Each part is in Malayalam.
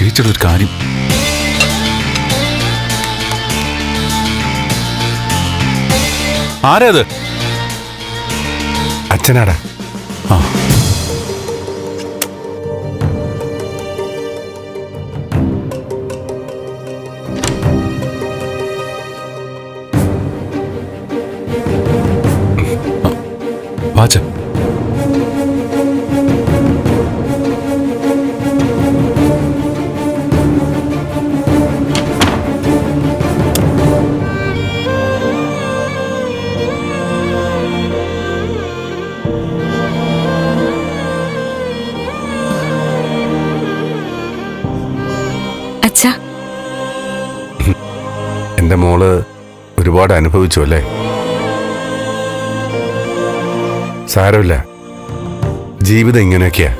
ചേച്ചിയുടെ ഒരു കാര്യം. ആരാത്? അച്ഛനാടാ. ആ, വാച്ച. അച്ഛാ, എന്റെ മോള് ഒരുപാട് അനുഭവിച്ചു അല്ലേ? സാരമില്ല, ജീവിതം ഇങ്ങനെയൊക്കെയാ.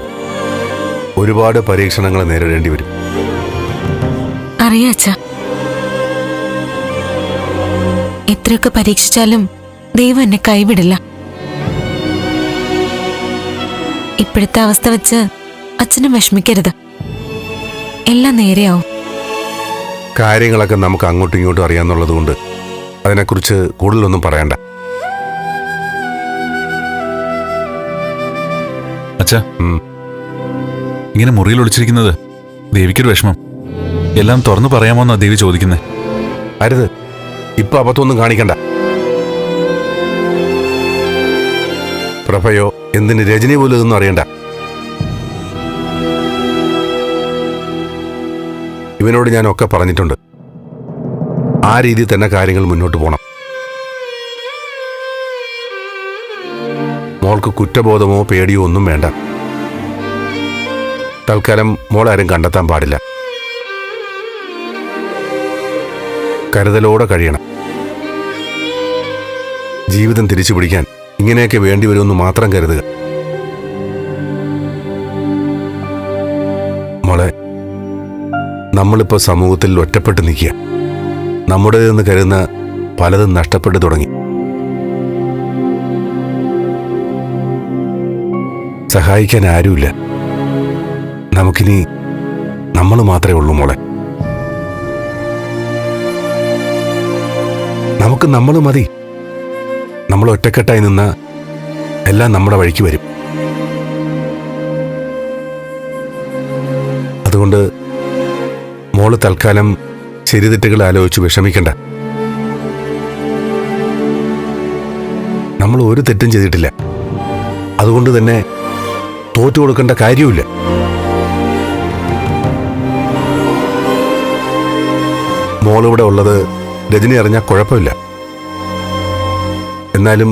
ഒരുപാട് പരീക്ഷണങ്ങൾ നേരിടേണ്ടി വരും. അറിയാ അച്ഛാ, എത്രയൊക്കെ പരീക്ഷിച്ചാലും ദൈവം എന്നെ കൈവിടില്ല. ഇപ്പോഴത്തെ അവസ്ഥ വെച്ച് അച്ഛനും വിഷമിക്കരുത്. എല്ലാം നേരെയാവും. കാര്യങ്ങളൊക്കെ നമുക്ക് അങ്ങോട്ടും ഇങ്ങോട്ടും അറിയാന്നുള്ളത് കൊണ്ട് അതിനെക്കുറിച്ച് കൂടുതലൊന്നും പറയണ്ട. അച്ഛാ, ഇങ്ങനെ മുറിയിൽ ഒളിച്ചിരിക്കുന്നത് ദേവിക്കൊരു വിഷമം. എല്ലാം തുറന്നു പറയാമോന്നാ ദേവി ചോദിക്കുന്നത്. അരുത്, ഇപ്പൊ അബദ്ധമൊന്നും കാണിക്കണ്ട. പ്രഭയോ എന്തിന് രജനി പോലും ഇതൊന്നും അറിയണ്ട. ഇവനോട് ഞാൻ ഒക്കെ പറഞ്ഞിട്ടുണ്ട്. ആ രീതിയിൽ തന്നെ കാര്യങ്ങൾ മുന്നോട്ട് പോകണം. മോൾക്ക് കുറ്റബോധമോ പേടിയോ ഒന്നും വേണ്ട. തൽക്കാലം മോളാരും കണ്ടെത്താൻ പാടില്ല. കരുതലോടെ കഴിയണം. ജീവിതം തിരിച്ചു പിടിക്കാൻ ഇങ്ങനെയൊക്കെ വേണ്ടി വരുമെന്ന് മാത്രം കരുതുക. മോളെ, നമ്മളിപ്പോ സമൂഹത്തിൽ ഒറ്റപ്പെട്ട് നിൽക്കുക. നമ്മുടേതെന്ന് കരുതുന്ന പലതും നഷ്ടപ്പെട്ടു തുടങ്ങി. സഹായിക്കാൻ ആരുമില്ല. നമുക്കിനി നമ്മൾ മാത്രമേ ഉള്ളൂ മോളെ. നമുക്ക് നമ്മൾ മതി. നമ്മൾ ഒറ്റക്കെട്ടായി നിന്ന എല്ലാം നമ്മുടെ വഴിക്ക് വരും. അതുകൊണ്ട് മോള് തൽക്കാലം ശരിതെറ്റുകൾ ആലോചിച്ച് വിഷമിക്കണ്ട. നമ്മൾ ഒരു തെറ്റും ചെയ്തിട്ടില്ല. അതുകൊണ്ട് തന്നെ തോറ്റു കൊടുക്കേണ്ട കാര്യമില്ല. മോളിവിടെ ഉള്ളത് രജനി അറിഞ്ഞാൽ കുഴപ്പമില്ല. എന്നാലും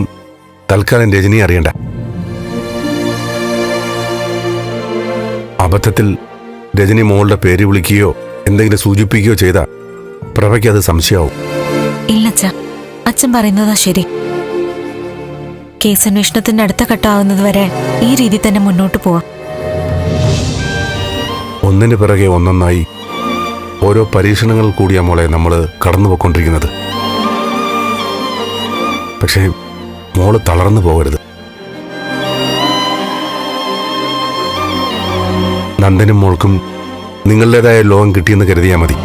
തൽക്കാലം രജനി അറിയണ്ട. അബദ്ധത്തിൽ രജനി മോളുടെ പേര് വിളിക്കുകയോ എന്തെങ്കിലും സൂചിപ്പിക്കുകയോ ചെയ്താ പ്രഭയ്ക്ക് അത് സംശയമാവും. ഇല്ലച്ച, അച്ഛൻ പറയുന്നതാ ശരി. കേസ് അന്വേഷണത്തിന്റെ അടുത്ത ഘട്ടമാവുന്നത് വരെ ഈ രീതി തന്നെ മുന്നോട്ട് പോവാം. ഒന്നിന് പിറകെ ഒന്നൊന്നായി ഓരോ പരീക്ഷണങ്ങൾ കൂടിയാ മോളെ നമ്മൾ കടന്നുപോയിക്കൊണ്ടിരിക്കുന്നത്. പക്ഷേ മോള് തളർന്നു പോകരുത്. നന്ദനും മോൾക്കും നിങ്ങളുടേതായ ലോകം കിട്ടിയെന്ന് കരുതിയാൽ മതി.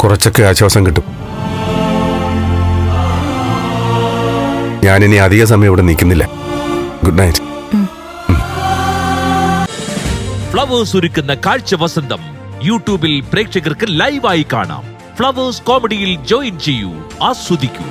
കുറച്ചൊക്കെ ആശ്വാസം കിട്ടും. ഞാനിനി അധിക സമയം ഇവിടെ നിൽക്കുന്നില്ല. Good night. ഫ്ലവേഴ്സ് ഒരുക്കുന്ന കാഴ്ച വസന്തം യൂട്യൂബിൽ പ്രേക്ഷകർക്ക് ലൈവായി കാണാം. ഫ്ലവേഴ്സ് കോമഡിയിൽ ജോയിൻ ചെയ്യൂ, ആസ്വദിക്കൂ.